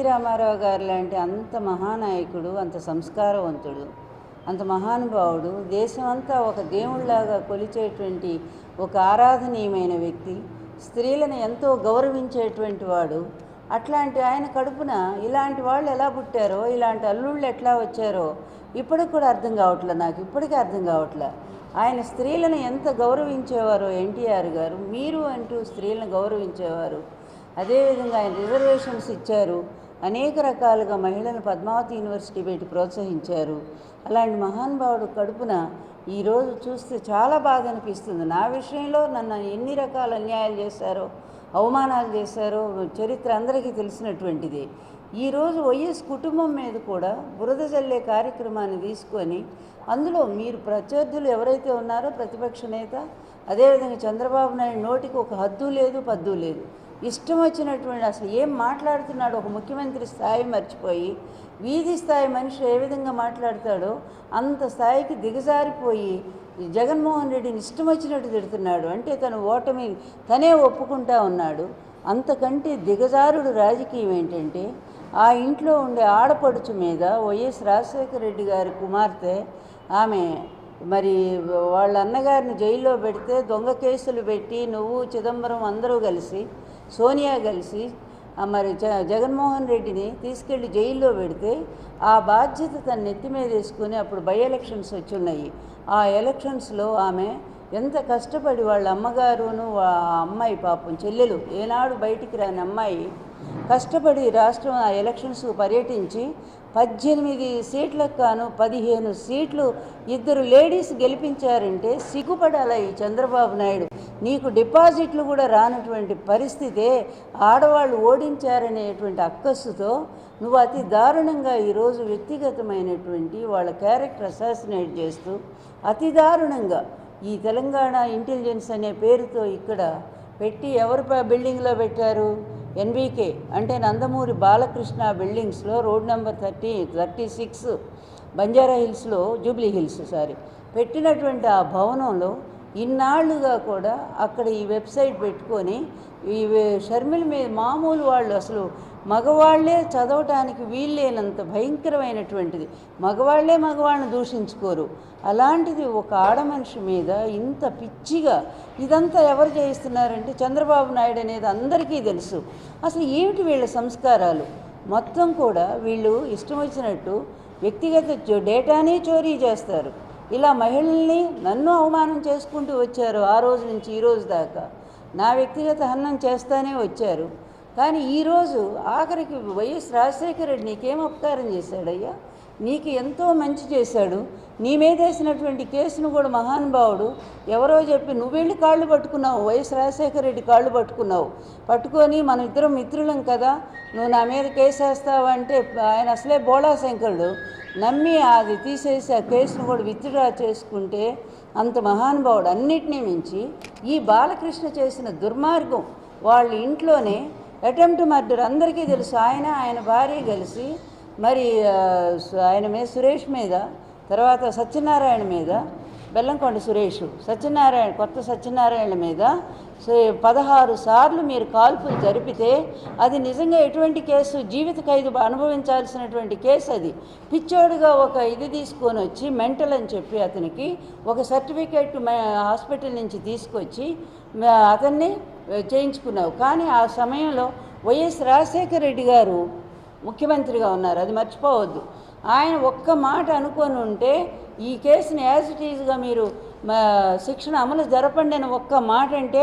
రామారావు గారు లాంటి అంత మహానాయకుడు, అంత సంస్కారవంతుడు, అంత మహానుభావుడు, దేశమంతా ఒక దేవుళ్లాగా కొలిచేటువంటి ఒక ఆరాధనీయమైన వ్యక్తి, స్త్రీలను ఎంతో గౌరవించేటువంటి వాడు. అట్లాంటి ఆయన కడుపున ఇలాంటి వాళ్ళు ఎలా పుట్టారో, ఇలాంటి అల్లుళ్ళు ఎట్లా వచ్చారో ఇప్పటికి కూడా అర్థం కావట్లేదు. నాకు ఇప్పటికీ అర్థం కావట్లే. ఆయన స్త్రీలను ఎంత గౌరవించేవారో ఎన్టీఆర్ గారు, మీరు అంటూ స్త్రీలను గౌరవించేవారు. అదేవిధంగా ఆయన రిజర్వేషన్స్ ఇచ్చారు, అనేక రకాలుగా మహిళలను పద్మావతి యూనివర్సిటీ పెట్టి ప్రోత్సహించారు. అలాంటి మహానుభావుడు కడుపున ఈరోజు చూస్తే చాలా బాధ అనిపిస్తుంది. నా విషయంలో నన్ను ఎన్ని రకాల అన్యాయాలు చేశారో, అవమానాలు చేశారో చరిత్ర అందరికీ తెలిసినటువంటిది. ఈరోజు వైఎస్ కుటుంబం మీద కూడా బురద జల్లే కార్యక్రమాన్ని తీసుకొని అందులో మీరు ప్రత్యర్థులు ఎవరైతే ఉన్నారో ప్రతిపక్ష నేత, అదేవిధంగా చంద్రబాబు నాయుడు నోటికి ఒక హద్దు లేదు, పద్దు లేదు. ఇష్టం వచ్చినటువంటి అసలు ఏం మాట్లాడుతున్నాడో ఒక ముఖ్యమంత్రి స్థాయి మర్చిపోయి వీధి స్థాయి మనిషి ఏ విధంగా మాట్లాడతాడో అంత స్థాయికి దిగజారిపోయి జగన్మోహన్ రెడ్డిని ఇష్టం వచ్చినట్టు తిడుతున్నాడు. అంటే తను ఓటమి తనే ఒప్పుకుంటా ఉన్నాడు. అంతకంటే దిగజారుడు రాజకీయం ఏంటంటే ఆ ఇంట్లో ఉండే ఆడపడుచు మీద వైఎస్ రాజశేఖర రెడ్డి గారి కుమార్తె ఆమె మరి వాళ్ళ అన్నగారిని జైల్లో పెడితే దొంగ కేసులు పెట్టి నువ్వు చిదంబరం అందరూ కలిసి సోనియా కలిసి మరి జగన్మోహన్ రెడ్డిని తీసుకెళ్ళి జైల్లో పెడితే ఆ బాధ్యత తన నెత్తి మీద వేసుకుని అప్పుడు బై ఎలక్షన్స్ వచ్చి ఉన్నాయి. ఆ ఎలక్షన్స్లో ఆమె ఎంత కష్టపడి వాళ్ళ అమ్మగారును ఆ అమ్మాయి పాపం చెల్లెలు ఏనాడు బయటికి రాని అమ్మాయి కష్టపడి రాష్ట్రం ఆ ఎలక్షన్స్ పర్యటించి 18 సీట్లకు కాను 15 సీట్లు ఇద్దరు లేడీస్ గెలిపించారంటే సిగ్గుపడాల ఈ చంద్రబాబు నాయుడు. నీకు డిపాజిట్లు కూడా రానటువంటి పరిస్థితే ఆడవాళ్ళు ఓడించారనేటువంటి అక్కస్సుతో నువ్వు అతి దారుణంగా ఈరోజు వ్యక్తిగతమైనటువంటి వాళ్ళ క్యారెక్టర్ అసాసినేట్ చేస్తూ అతి దారుణంగా ఈ తెలంగాణ ఇంటెలిజెన్స్ అనే పేరుతో ఇక్కడ పెట్టి ఎవరు బిల్డింగ్లో పెట్టారు? ఎన్బీకే అంటే నందమూరి బాలకృష్ణ బిల్డింగ్స్లో రోడ్ నెంబర్ 36 బంజారా హిల్స్లో జూబ్లీ హిల్స్ పెట్టినటువంటి ఆ భవనంలో ఇన్నాళ్లుగా కూడా అక్కడ ఈ వెబ్సైట్ పెట్టుకొని ఈ షర్మిల మీద మామూలు వాళ్ళు అసలు మగవాళ్లే చదవటానికి వీల్లేనంత భయంకరమైనటువంటిది. మగవాళ్ళని దూషించుకోరు. అలాంటిది ఒక ఆడమనిషి మీద ఇంత పిచ్చిగా ఇదంతా ఎవరు చేయిస్తున్నారంటే చంద్రబాబు నాయుడు అనేది అందరికీ తెలుసు. అసలు ఏమిటి వీళ్ళ సంస్కారాలు? మొత్తం కూడా వీళ్ళు ఇష్టం వచ్చినట్టు వ్యక్తిగత డేటాని చోరీ చేస్తారు. ఇలా మహిళల్ని నన్ను అవమానం చేసుకుంటూ వచ్చారు. ఆ రోజు నుంచి ఈ రోజు దాకా నా వ్యక్తిగత హననం చేస్తానే వచ్చారు. కానీ ఈరోజు ఆఖరికి వైఎస్ రాజశేఖర రెడ్డి నీకేం అపకారం చేశాడయ్యా? నీకు ఎంతో మంచి చేశాడు. నీ మీద వేసినటువంటి కేసును కూడా మహానుభావుడు ఎవరో చెప్పి నువ్వు వెళ్ళి కాళ్ళు పట్టుకున్నావు. వైఎస్ రాజశేఖర రెడ్డి కాళ్ళు పట్టుకొని మన ఇద్దరం మిత్రులం కదా, నువ్వు నా మీద కేసు వేస్తావంటే ఆయన అసలే బోళా శంకరుడు నమ్మి అది తీసేసి ఆ కేసును కూడా విత్డ్రా చేసుకుంటే అంత మహానుభావుడు. అన్నిటినీ మించి ఈ బాలకృష్ణ చేసిన దుర్మార్గం వాళ్ళ ఇంట్లోనే అటెంప్ట్ మర్డర్ అందరికీ తెలుసు. ఆయన భార్య కలిసి మరి ఆయన మీద సురేష్ మీద, తర్వాత సత్యనారాయణ మీద, బెల్లంకొండ సురేష్ కొత్త సత్యనారాయణ మీద 16 సార్లు మీరు కాల్పులు జరిపితే అది నిజంగా ఎటువంటి కేసు? జీవిత ఖైదు అనుభవించాల్సినటువంటి కేసు అది. పిచ్చోడుగా ఒక ఇది తీసుకొని వచ్చి మెంటల్ అని చెప్పి అతనికి ఒక సర్టిఫికేట్ హాస్పిటల్ నుంచి తీసుకొచ్చి అతన్ని చేయించుకున్నావు. కానీ ఆ సమయంలో వైఎస్ రాజశేఖర రెడ్డి గారు ముఖ్యమంత్రిగా ఉన్నారు, అది మర్చిపోవద్దు. ఆయన ఒక్క మాట అనుకొని ఉంటే ఈ కేసుని యాజ్ ఇట్ ఈజ్గా మీరు శిక్షణ అమలు జరపండి అని ఒక్క మాట అంటే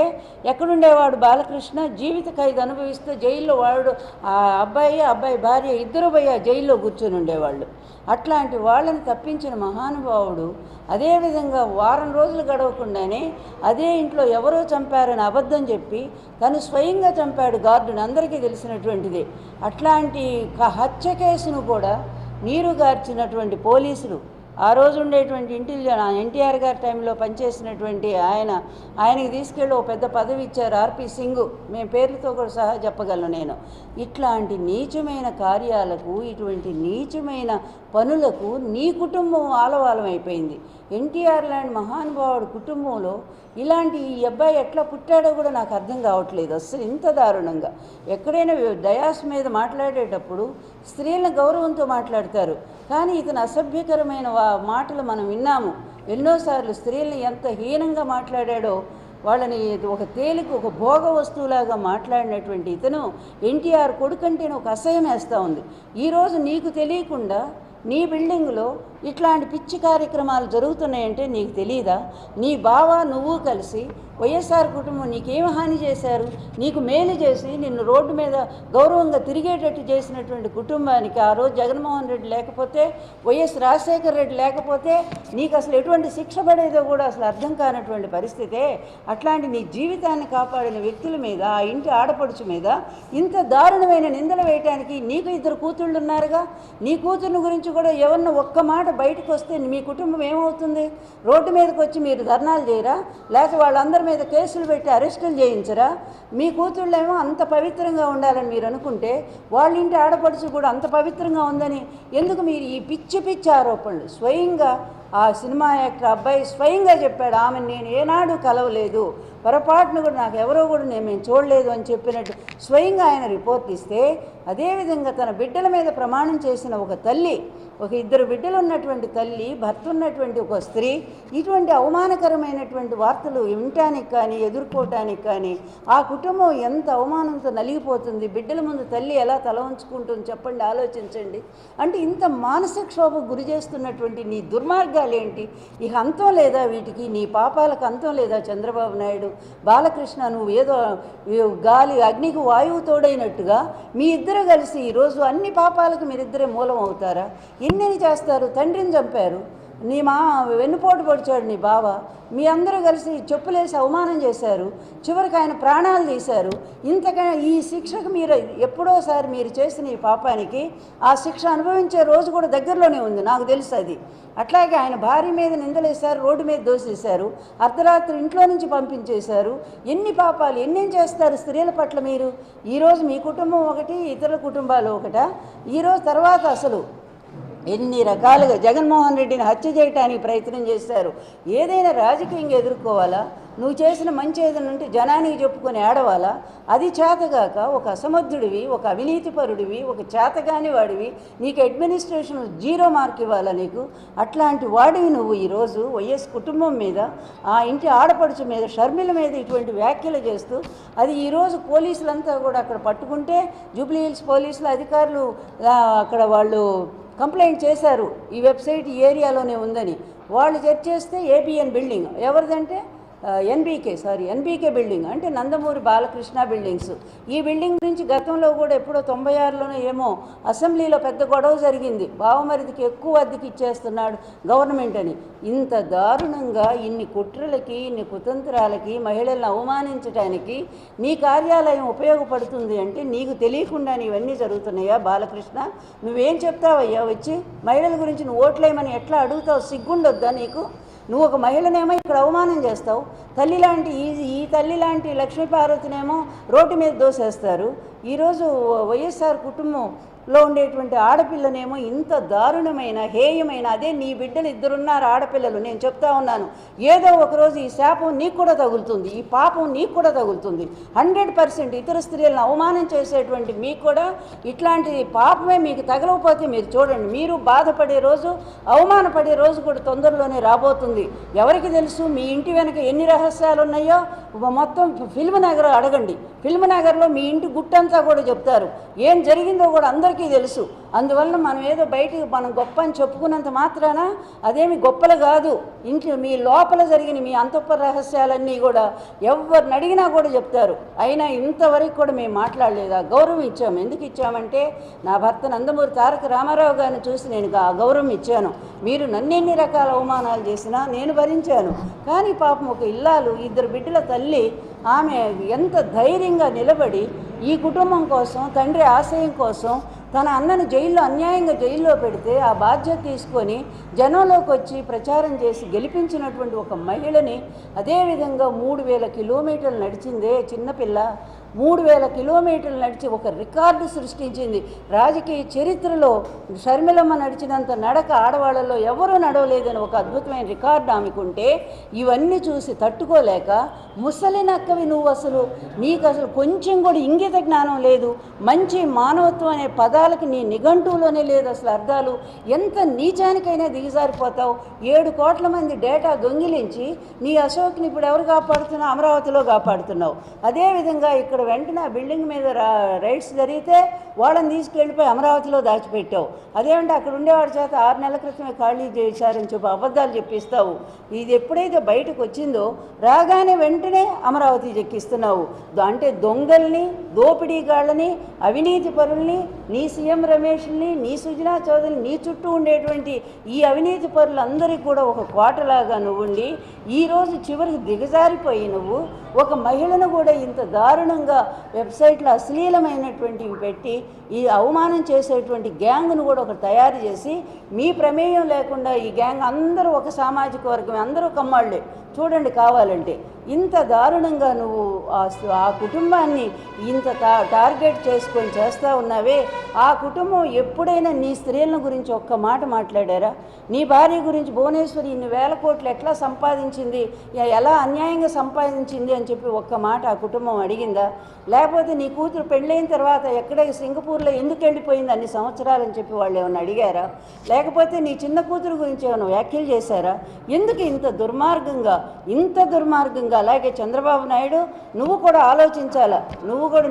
ఎక్కడుండేవాడు బాలకృష్ణ? జీవిత ఖైదు అనుభవిస్తే జైల్లో వాడు ఆ అబ్బాయి భార్య ఇద్దరు జైల్లో కూర్చొని ఉండేవాళ్ళు. అట్లాంటి వాళ్ళని తప్పించిన మహానుభావుడు. అదేవిధంగా వారం రోజులు గడవకుండానే అదే ఇంట్లో ఎవరో చంపారని అబద్ధం చెప్పి తను స్వయంగా చంపాడు గార్డుని, అందరికీ తెలిసినటువంటిదే. అట్లాంటి హత్య కేసును కూడా నీరుగార్చినటువంటి పోలీసులు ఆ రోజు ఉండేటువంటి ఎన్టీఆర్ గారి టైంలో పనిచేసినటువంటి ఆయనకి తీసుకెళ్ళి ఒక పెద్ద పదవి ఇచ్చారు, ఆర్పి సింగ్. మేము పేర్లతో కూడా సహా చెప్పగలను నేను. ఇట్లాంటి నీచమైన కార్యాలకు, ఇటువంటి నీచమైన పనులకు నీ కుటుంబం ఆలవాలం అయిపోయింది. ఎన్టీఆర్ లాంటి మహానుభావుడు కుటుంబంలో ఇలాంటి ఈ అబ్బాయి ఎట్లా పుట్టాడో కూడా నాకు అర్థం కావట్లేదు అస్సలు. ఇంత దారుణంగా ఎక్కడైనా డయాస్ మీద మాట్లాడేటప్పుడు స్త్రీలను గౌరవంతో మాట్లాడతారు, కానీ ఇతను అసభ్యకరమైన మాటలు మనం విన్నాము ఎన్నోసార్లు. స్త్రీలను ఎంత హీనంగా మాట్లాడాడో, వాళ్ళని ఒక తేలిక, ఒక భోగ వస్తువులాగా మాట్లాడినటువంటి ఇతను ఎన్టీఆర్ కొడుకంటేనే ఒక అసహ్యం వేస్తూ ఉంది. ఈరోజు నీకు తెలియకుండా నీ బిల్డింగ్లో ఇట్లాంటి పిచ్చి కార్యక్రమాలు జరుగుతున్నాయంటే నీకు తెలీదా? నీ బావ నువ్వు కలిసి వైఎస్ఆర్ కుటుంబం నీకేం హాని చేశారు? నీకు మేలు చేసి నిన్ను రోడ్డు మీద గౌరవంగా తిరిగేటట్టు చేసినటువంటి కుటుంబానికి ఆ రోజు జగన్మోహన్ రెడ్డి లేకపోతే, వైఎస్ రాజశేఖర రెడ్డి లేకపోతే నీకు అసలు ఎటువంటి శిక్ష పడేదో కూడా అసలు అర్థం కానటువంటి పరిస్థితే. అట్లాంటి నీ జీవితాన్ని కాపాడిన వ్యక్తుల మీద, ఆ ఇంటి ఆడపడుచు మీద ఇంత దారుణమైన నిందలు వేయటానికి నీకు 2 కూతుళ్ళు ఉన్నారుగా. నీ కూతుర్ని గురించి కూడా ఎవరిన ఒక్క మాట బయటకు వస్తే మీ కుటుంబం ఏమవుతుంది? రోడ్డు మీదకి వచ్చి మీరు ధర్నాలు చేయరా? లేకపోతే వాళ్ళందరి మీద కేసులు పెట్టి అరెస్టులు చేయించరా? మీ కూతుళ్ళేమో అంత పవిత్రంగా ఉండాలని మీరు అనుకుంటే, వాళ్ళ ఇంటి ఆడపడుచు కూడా అంత పవిత్రంగా ఉందని ఎందుకు మీరు ఈ పిచ్చి పిచ్చి ఆరోపణలు? స్వయంగా ఆ సినిమా యాక్టర్ అబ్బాయి స్వయంగా చెప్పాడు, ఆమెను నేను ఏనాడు కలవలేదు, పొరపాటును కూడా నాకు ఎవరో కూడా మేము చూడలేదు అని చెప్పినట్టు స్వయంగా ఆయన రిపోర్ట్ ఇస్తే, అదేవిధంగా తన బిడ్డల మీద ప్రమాణం చేసిన ఒక తల్లి, ఒక 2 బిడ్డలు ఉన్నటువంటి తల్లి, భర్త ఉన్నటువంటి ఒక స్త్రీ ఇటువంటి అవమానకరమైనటువంటి వార్తలు వినటానికి కానీ ఎదుర్కోవటానికి కానీ ఆ కుటుంబం ఎంత అవమానంతో నలిగిపోతుంది. బిడ్డల ముందు తల్లి ఎలా తల ఉంచుకుంటుంది చెప్పండి, ఆలోచించండి. అంటే ఇంత మానసిక క్షోభకు గురి చేస్తున్నటువంటి నీ దుర్మార్గాలేంటి? ఇక అంతం లేదా వీటికి? నీ పాపాలకు అంతం లేదా? చంద్రబాబు నాయుడు, బాలకృష్ణ, నువ్వు ఏదో గాలి అగ్నికి వాయువు తోడైనట్టుగా మీ ఇద్దరు కలిసి ఈరోజు అన్ని పాపాలకు మీరిద్దరే మూలం అవుతారా? ఎన్నెన్ని చేస్తారు? తండ్రిని చంపారు, నీ వెన్నుపోటు పొడిచాడు నీ బావ, మీ అందరూ కలిసి చెప్పులేసి అవమానం చేశారు, చివరికి ఆయన ప్రాణాలు తీశారు. ఇంతకన్నా ఈ శిక్షకు మీరు ఎప్పుడోసారి మీరు చేసిన ఈ పాపానికి ఆ శిక్ష అనుభవించే రోజు కూడా దగ్గరలోనే ఉంది, నాకు తెలుసు అది. అట్లాగే ఆయన భార్య మీద నిందలేశారు, రోడ్డు మీద దోసేశారు, అర్ధరాత్రి ఇంట్లో నుంచి పంపించేశారు. ఎన్ని పాపాలు ఎన్నేం చేస్తారు స్త్రీల పట్ల మీరు? ఈరోజు మీ కుటుంబం ఒకటి, ఇతరుల కుటుంబాలు ఒకటా? ఈరోజు తర్వాత అసలు ఎన్ని రకాలుగా జగన్మోహన్ రెడ్డిని హత్య చేయడానికి ప్రయత్నం చేశారు. ఏదైనా రాజకీయంగా ఎదుర్కోవాలా? నువ్వు చేసిన మంచి ఏదైనా ఉంటే జనానికి చెప్పుకొని ఆడవాలా? అది చేతగాక ఒక అసమర్థుడివి, ఒక అవినీతిపరుడివి, ఒక చేతగాని వాడివి, నీకు అడ్మినిస్ట్రేషన్ 0 మార్క్ ఇవ్వాలా నీకు? అట్లాంటి వాడివి నువ్వు ఈరోజు వైఎస్ కుటుంబం మీద, ఆ ఇంటి ఆడపడుచు మీద, షర్మిల మీద ఇటువంటి వ్యాఖ్యలు చేస్తూ, అది ఈరోజు పోలీసులంతా కూడా అక్కడ పట్టుకుంటే, జూబ్లీ హిల్స్ పోలీసుల అధికారులు అక్కడ వాళ్ళు కంప్లైంట్ చేశారు, ఈ వెబ్సైట్ ఈ ఏరియాలోనే ఉందని. వాళ్ళు చెక్ చేస్తే ఏబిఎన్ బిల్డింగ్, ఎవరిదంటే ఎన్బీకే బిల్డింగ్, అంటే నందమూరి బాలకృష్ణ బిల్డింగ్స్. ఈ బిల్డింగ్ నుంచి గతంలో కూడా ఎప్పుడో 96లోనే ఏమో అసెంబ్లీలో పెద్ద గొడవ జరిగింది, బావమరిదికి ఎక్కువ అద్దెకి ఇచ్చేస్తున్నాడు గవర్నమెంట్ అని. ఇంత దారుణంగా ఇన్ని కుట్రలకి, ఇన్ని కుతంత్రాలకి, మహిళలను అవమానించడానికి నీ కార్యాలయం ఉపయోగపడుతుంది అంటే నీకు తెలియకుండా ఇవన్నీ జరుగుతున్నాయా బాలకృష్ణ? నువ్వేం చెప్తావయ్యా వచ్చి? మహిళల గురించి నువ్వు ఓట్లేయమని ఎట్లా అడుగుతావు? సిగ్గుండొద్దా నీకు? నువ్వు ఒక మహిళనేమో ఇక్కడ అవమానం చేస్తావు, తల్లి లాంటి ఈ తల్లి లాంటి లక్ష్మీపార్వతినేమో రోడ్డు మీద దోసేస్తారు. ఈరోజు వైఎస్ఆర్ కుటుంబంలో ఉండేటువంటి ఆడపిల్లనేమో ఇంత దారుణమైన, హేయమైన, అదే నీ బిడ్డలు 2 ఉన్నారు ఆడపిల్లలు, నేను చెప్తా ఉన్నాను, ఏదో ఒకరోజు ఈ శాపం నీకు కూడా తగులుతుంది, ఈ పాపం నీకు కూడా తగులుతుంది. 100% ఇతర స్త్రీలను అవమానం చేసేటువంటి మీకు కూడా ఇట్లాంటి పాపమే మీకు తగలకపోతే మీరు చూడండి, మీరు బాధపడే రోజు, అవమానపడే రోజు కూడా తొందరలోనే రాబోతుంది. ఎవరికి తెలుసు మీ ఇంటి వెనక ఎన్ని రహస్యాలు ఉన్నాయో? మొత్తం ఫిల్మ్ నగర్ అడగండి, ఫిల్మ్ నగర్లో మీ ఇంటి గుట్టంతా కూడా చెప్తారు, ఏం జరిగిందో కూడా అందరికీ తెలుసు. అందువల్ల మనం ఏదో బయటికి మనం గొప్ప అని చెప్పుకున్నంత మాత్రాన అదేమి గొప్పలు కాదు. ఇంట్లో మీ లోపల జరిగిన మీ అంతఃపుర రహస్యాలన్నీ కూడా ఎవరిని అడిగినా కూడా చెప్తారు. అయినా ఇంతవరకు కూడా మేము మాట్లాడలేదు. ఆ గౌరవం ఇచ్చాము. ఎందుకు ఇచ్చామంటే నా భర్త నందమూరి తారక రామారావు గారిని చూసి నేను ఆ గౌరవం ఇచ్చాను. మీరు నన్నెన్ని రకాల అవమానాలు చేసినా నేను భరించాను. కానీ పాపం ఒక ఇల్లాలు, 2 బిడ్డల తల్లి, ఆమె ఎంత ధైర్యంగా నిలబడి ఈ కుటుంబం కోసం, తండ్రి ఆశయం కోసం తన అన్నను జైల్లో అన్యాయంగా జైల్లో పెడితే ఆ బాధ్యత తీసుకొని జనంలోకి వచ్చి ప్రచారం చేసి గెలిపించినటువంటి ఒక మహిళని, అదేవిధంగా 3000 కిలోమీటర్లు నడిచిందే చిన్నపిల్ల, 3000 కిలోమీటర్లు నడిచి ఒక రికార్డు సృష్టించింది. రాజకీయ చరిత్రలో షర్మిలమ్మ నడిచినంత నడక ఆడవాళ్ళలో ఎవరూ నడవలేదని ఒక అద్భుతమైన రికార్డు ఆమెకుంటే, ఇవన్నీ చూసి తట్టుకోలేక ముసలి నక్కవి నువ్వు, అసలు నీకు అసలు కొంచెం కూడా ఇంగిత జ్ఞానం లేదు, మంచి మానవత్వం అనే పదాలకి నీ నిఘంటువులోనే లేదు అసలు అర్థాలు, ఎంత నీచానికైనా దిగజారిపోతావు. 7 కోట్ల మంది డేటా దొంగిలించి నీ అశోక్ని ఇప్పుడు ఎవరు కాపాడుతున్నావు? అమరావతిలో కాపాడుతున్నావు. అదేవిధంగా ఇక్కడ వెంటనే ఆ బిల్డింగ్ మీద రైడ్స్ జరిగితే వాళ్ళని తీసుకెళ్ళిపోయి అమరావతిలో దాచిపెట్టావు. అదేమంటే అక్కడ ఉండేవాడి చేత 6 నెలల క్రితమే ఖాళీ చేశారని చెప్పి అబద్ధాలు చెప్పిస్తావు. ఇది ఎప్పుడైతే బయటకు వచ్చిందో రాగానే వెంటనే అమరావతి చెక్కిస్తున్నావు. అంటే దొంగల్ని, దోపిడీగాళ్ళని, అవినీతి పరుల్ని, నీ సీఎం రమేష్ని, నీ సుజనా చౌదరిని, నీ చుట్టూ ఉండేటువంటి ఈ అవినీతి పరులందరికీ కూడా ఒక కోటలాగా నువ్వుండి ఈరోజు చివరికి దిగజారిపోయి నువ్వు ఒక మహిళను కూడా ఇంత దారుణంగా వెబ్సైట్లో అశ్లీలమైనటువంటివి పెట్టి ఈ అవమానం చేసేటువంటి గ్యాంగ్ను కూడా ఒక తయారు చేసి, మీ ప్రమేయం లేకుండా ఈ గ్యాంగ్ అందరూ ఒక సామాజిక వర్గం, అందరూ కమ్మాళ్ళే చూడండి కావాలంటే. ఇంత దారుణంగా నువ్వు ఆ కుటుంబాన్ని ఇంత టార్గెట్ చేసుకొని చేస్తూ ఉన్నావే, ఆ కుటుంబం ఎప్పుడైనా నీ స్త్రీల గురించి ఒక్క మాట మాట్లాడారా? నీ భార్య గురించి భువనేశ్వరి ఇన్ని వేల కోట్లు ఎట్లా సంపాదించింది, ఎలా అన్యాయంగా సంపాదించింది అని చెప్పి ఒక్క మాట ఆ కుటుంబం అడిగిందా? లేకపోతే నీ కూతురు పెళ్ళైన తర్వాత ఎక్కడ సింగపూర్లో ఎందుకు వెళ్ళిపోయింది అన్ని సంవత్సరాలని చెప్పి వాళ్ళు ఏమైనా అడిగారా? లేకపోతే నీ చిన్న కూతురు గురించి ఏమైనా వ్యాఖ్యలు చేశారా? ఎందుకు ఇంత దుర్మార్గంగా అలాగే చంద్రబాబు నాయుడు నువ్వు కూడా ఆలోచించాలా.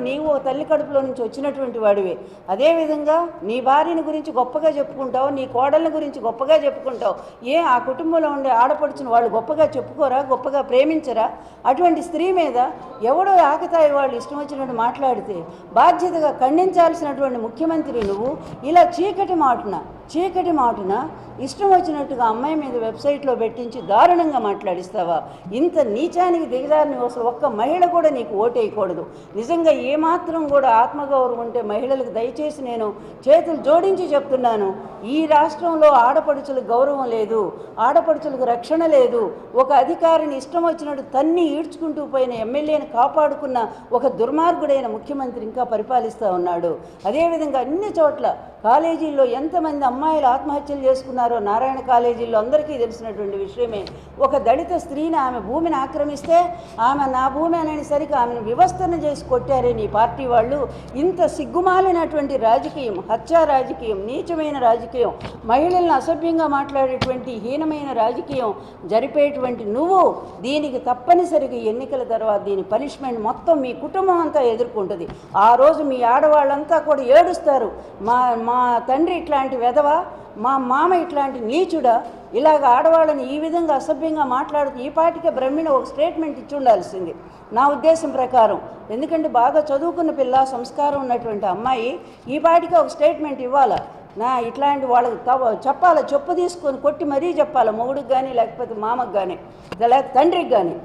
నీవు తల్లి కడుపులో నుంచి వచ్చినటువంటి వాడివే. అదేవిధంగా నీ భార్యని గురించి గొప్పగా చెప్పుకుంటావు, నీ కోడళ్ళ గురించి గొప్పగా చెప్పుకుంటావు. ఆ కుటుంబంలో ఉండే ఆడపడుచుని వాళ్ళు గొప్పగా చెప్పుకోరా, గొప్పగా ప్రేమించరా? అటువంటి స్త్రీ మీద ఎవడో ఆకతాయి వాళ్ళు ఇష్టం వచ్చినట్టు మాట్లాడితే బాధ్యతగా ఖండించాల్సినటువంటి ముఖ్యమంత్రి నువ్వు ఇలా చీకటి మాటున ఇష్టం వచ్చినట్టుగా అమ్మాయి మీద వెబ్సైట్లో పెట్టించి దారుణంగా మాట్లాడిస్తావా? ఇంత నీచానికి దిగజారిని అసలు ఒక్క మహిళ కూడా నీకు ఓటేయకూడదు. నిజంగా ఏమాత్రం కూడా ఆత్మగౌరవం ఉంటే మహిళలకు దయచేసి నేను చేతులు జోడించి చెప్తున్నాను, ఈ రాష్ట్రంలో ఆడపడుచులకు గౌరవం లేదు, ఆడపడుచులకు రక్షణ లేదు. ఒక అధికారిని ఇష్టం వచ్చినట్టు తన్ని ఈడ్చుకుంటూ పోయిన ఎమ్మెల్యేని కాపాడుకున్న ఒక దుర్మార్గుడైన ముఖ్యమంత్రి ఇంకా పరిపాలిస్తూ ఉన్నాడు. అదేవిధంగా అన్ని చోట్ల కాలేజీల్లో ఎంతమంది అమ్మాయిలు ఆత్మహత్యలు చేసుకున్నారో నారాయణ కాలేజీల్లో అందరికీ తెలిసినటువంటి విషయమే. ఒక దళిత స్త్రీని ఆమె భూమిని ఆక్రమిస్తే ఆమె నా భూమి అనేసరికి ఆమెను వివస్థను చేసి కొట్టారే నీ పార్టీ వాళ్ళు. ఇంత సిగ్గుమాలినటువంటి రాజకీయం, హత్యా రాజకీయం, నీచమైన రాజకీయం, మహిళలను అసభ్యంగా మాట్లాడేటువంటి హీనమైన రాజకీయం జరిపేటువంటి నువ్వు దీనికి తప్పనిసరిగా ఎన్నికల తర్వాత దీని పనిష్మెంట్ మొత్తం మీ కుటుంబం అంతా ఎదుర్కొంటుంది. ఆ రోజు మీ ఆడవాళ్ళంతా కూడా ఏడుస్తారు, మా తండ్రి ఇట్లాంటి వెధవ, మా మామ ఇట్లాంటి నీచుడా, ఇలాగ ఆడవాళ్ళని ఈ విధంగా అసభ్యంగా మాట్లాడుతూ ఈ పాటికే బ్రహ్మిణ ఒక స్టేట్మెంట్ ఇచ్చి ఉండాల్సింది నా ఉద్దేశం ప్రకారం. ఎందుకంటే బాగా చదువుకున్న పిల్ల, సంస్కారం ఉన్నటువంటి అమ్మాయి ఈ పాటికే ఒక స్టేట్మెంట్ ఇవ్వాలా. ఇట్లాంటి వాళ్ళకి చెప్పాలి, చెప్పు తీసుకొని కొట్టి మరీ చెప్పాలి, మొగుడికి కానీ లేకపోతే మామకు కానీ లేకపోతే తండ్రికి కానీ.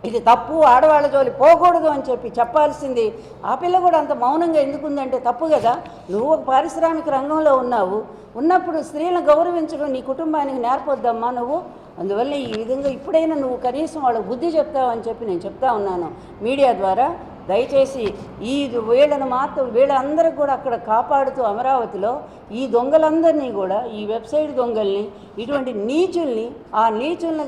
ఇది తప్పు, ఆడవాళ్ళ జోలి పోకూడదు అని చెప్పి చెప్పాల్సింది. ఆ పిల్ల కూడా అంత మౌనంగా ఎందుకుందంటే తప్పు కదా. నువ్వు ఒక పారిశ్రామిక రంగంలో ఉన్నప్పుడు స్త్రీలను గౌరవించడం నీ కుటుంబానికి నేర్పొద్దమ్మా నువ్వు. అందువల్ల ఈ విధంగా ఇప్పుడైనా నువ్వు కనీసం వాళ్ళకు బుద్ధి చెప్తావని చెప్పి నేను చెప్తా ఉన్నాను మీడియా ద్వారా. దయచేసి వీళ్ళందరికీ కూడా అక్కడ కాపాడుతూ అమరావతిలో ఈ దొంగలందరినీ కూడా, ఈ వెబ్సైట్ దొంగల్ని, ఇటువంటి నీచుల్ని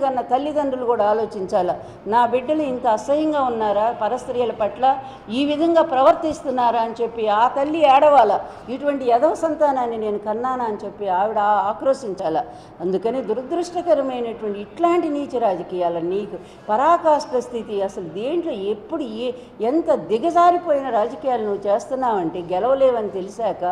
కన్నా తల్లిదండ్రులు కూడా ఆలోచించాలా. నా బిడ్డలు ఇంత అసహ్యంగా ఉన్నారా, పరస్త్రీల పట్ల ఈ విధంగా ప్రవర్తిస్తున్నారా అని చెప్పి ఆ తల్లి ఏడవాలా. ఇటువంటి యదవ సంతానాన్ని నేను కన్నానా అని చెప్పి ఆవిడ ఆక్రోశించాలా. అందుకని దురదృష్టకరమైనటువంటి ఇట్లాంటి నీచ రాజకీయాలు, నీకు పరాకాష్ఠ స్థితి, అసలు దేంట్లో ఎప్పుడు ఎంత దిగజారిపోయిన రాజకీయాలు నువ్వు చేస్తున్నావంటే గెలవలేవని తెలిసాక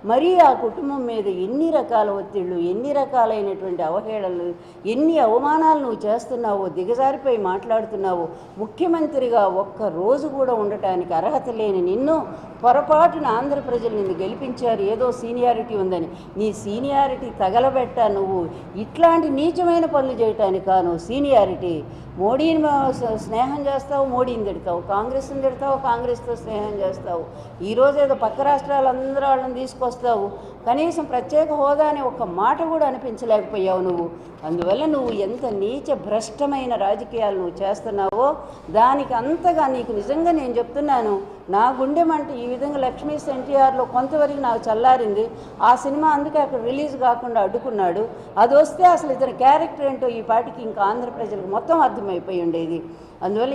మరీ ఆ కుటుంబం మీద ఎన్ని రకాల ఒత్తిళ్ళు, ఎన్ని రకాలైనటువంటి అవహేళనలు, ఎన్ని అవమానాలు నువ్వు చేస్తున్నావో, దిగజారిపోయి మాట్లాడుతున్నావో. ముఖ్యమంత్రిగా ఒక్క రోజు కూడా ఉండటానికి అర్హత లేని నిన్ను పొరపాటున ఆంధ్ర ప్రజలు నిన్ను గెలిపించారు ఏదో సీనియారిటీ ఉందని. నీ సీనియారిటీ తగలబెట్టా నువ్వు ఇట్లాంటి నీచమైన పనులు చేయటానికా నువ్వు సీనియారిటీ? మోడీని స్నేహం చేస్తావు, మోడీని తిడతావు, కాంగ్రెస్ని తిడతావు, సంవత్సరాలు కాంగ్రెస్తో స్నేహం చేస్తావు, ఈరోజు ఏదో పక్క రాష్ట్రాలందరూ వాళ్ళని తీసుకొస్తావు, కనీసం ప్రత్యేక హోదా అని ఒక్క మాట కూడా అనిపించలేకపోయావు నువ్వు. అందువల్ల నువ్వు ఎంత నీచ భ్రష్టమైన రాజకీయాలు నువ్వు చేస్తున్నావో దానికి అంతగా నీకు నిజంగా నేను చెప్తున్నాను, నా గుండె మంట ఈ విధంగా లక్ష్మీ ఎన్టీఆర్లో కొంతవరకు నాకు చల్లారింది. ఆ సినిమా అందుకే అక్కడ రిలీజ్ కాకుండా అడ్డుకున్నాడు. అది వస్తే అసలు ఇతని క్యారెక్టర్ ఏంటో ఈ పాటికి ఇంకా ఆంధ్ర ప్రజలకు మొత్తం అర్థమైపోయి ఉండేది. అందువల్ల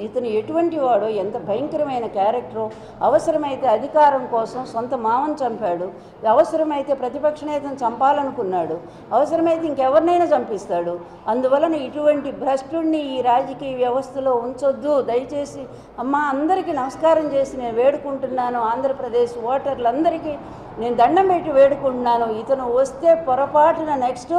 ఇతను ఎటువంటి వాడో, ఎంత భయంకరమైన క్యారెక్టరో, అవసరమైతే అధికారం కోసం సొంత మామను చంపాడు, అవసరమైతే ప్రతిపక్ష నేతను చంపాలనుకున్నాడు, అవసరమైతే ఇంకెవరినైనా చంపిస్తాడు. అందువలన ఇటువంటి భ్రష్టుడిని ఈ రాజకీయ వ్యవస్థలో ఉంచొద్దు దయచేసి. అమ్మ, అందరికీ నమస్కారం చేసి నేను వేడుకుంటున్నాను, ఆంధ్రప్రదేశ్ ఓటర్లందరికీ నేను దండం పెట్టి వేడుకుంటున్నాను. ఇతను వస్తే పొరపాటున నెక్స్ట్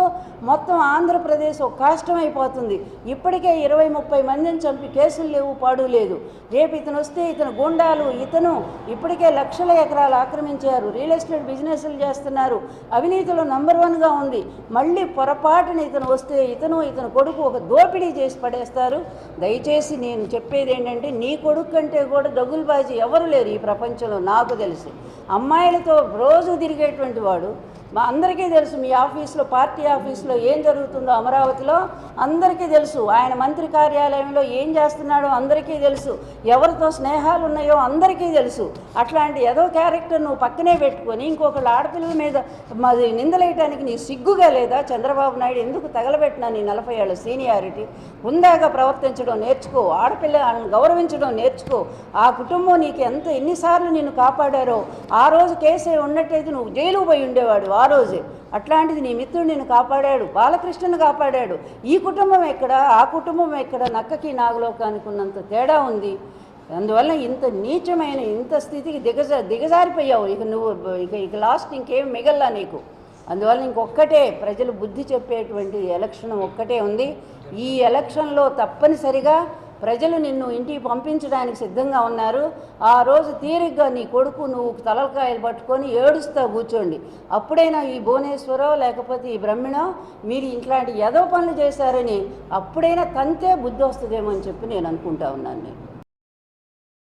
మొత్తం ఆంధ్రప్రదేశ్ ఒక కష్టమైపోతుంది. ఇప్పటికే 20-30 మందిని చంపి కేసులు లేవు, పాడు లేదు. రేపు ఇతను వస్తే ఇతను గుండాలు, ఇతను ఇప్పటికే లక్షల ఎకరాలు ఆక్రమించారు, రియల్ ఎస్టేట్ బిజినెస్లు చేస్తున్నారు, అవినీతిలో నంబర్ 1గా ఉంది. మళ్ళీ పొరపాటున ఇతను వస్తే ఇతను కొడుకు ఒక దోపిడీ చేసి పడేస్తారు. దయచేసి నేను చెప్పేది ఏంటంటే, నీ కొడుకు కంటే కూడా దగులుబాజీ ఎవరు లేరు ఈ ప్రపంచంలో నాకు తెలిసి. అమ్మాయిలతో రోజు తిరిగేటువంటి వాడు. మా అందరికీ తెలుసు, మీ ఆఫీస్లో పార్టీ ఆఫీస్లో ఏం జరుగుతుందో అమరావతిలో అందరికీ తెలుసు. ఆయన మంత్రి కార్యాలయంలో ఏం చేస్తున్నాడో అందరికీ తెలుసు. ఎవరితో స్నేహాలు ఉన్నాయో అందరికీ తెలుసు. అట్లాంటి ఏదో క్యారెక్టర్ నువ్వు పక్కనే పెట్టుకొని ఇంకొకళ్ళ ఆడపిల్లల మీద మాది నిందలేయటానికి నీ సిగ్గుగా లేదా? చంద్రబాబు నాయుడు ఎందుకు తగలబెట్టినా నీ 40 ఏళ్ళ సీనియారిటీ? హుందాగా ప్రవర్తించడం నేర్చుకో, ఆడపిల్లని గౌరవించడం నేర్చుకో. ఆ కుటుంబం నీకు ఎన్నిసార్లు నిన్ను కాపాడారో, ఆ రోజు కేసే ఉన్నట్టయితే నువ్వు జైలుకు పోయి ఉండేవాడు ఆ రోజే. అట్లాంటిది నీ మిత్రుడు నిన్ను కాపాడాడు, బాలకృష్ణను కాపాడాడు. ఈ కుటుంబం ఎక్కడ, ఆ కుటుంబం ఎక్కడ? నక్కకి నాగలోకానికి ఉన్నంత తేడా ఉంది. అందువల్ల ఇంత నీచమైన ఇంత స్థితికి దిగజారిపోయావు. ఇక నువ్వు ఇక లాస్ట్ ఇంకేం మిగల్లా నీకు. అందువల్ల ఇంకొక్కటే ప్రజలు బుద్ధి చెప్పేటువంటి ఎలక్షన్ ఒక్కటే ఉంది. ఈ ఎలక్షన్లో తప్పనిసరిగా ప్రజలు నిన్ను ఇంటికి పంపించడానికి సిద్ధంగా ఉన్నారు. ఆ రోజు తీరిగ్గా నీ కొడుకు నువ్వు తలకాయలు పట్టుకొని ఏడుస్తా కూర్చోండి. అప్పుడైనా ఈ భువనేశ్వరో లేకపోతే ఈ బ్రహ్మణో మీరు ఇట్లాంటి ఎదో పనులు చేశారని అప్పుడైనా తంతే బుద్ధి వస్తుందేమో అని చెప్పి నేను అనుకుంటా ఉన్నాను.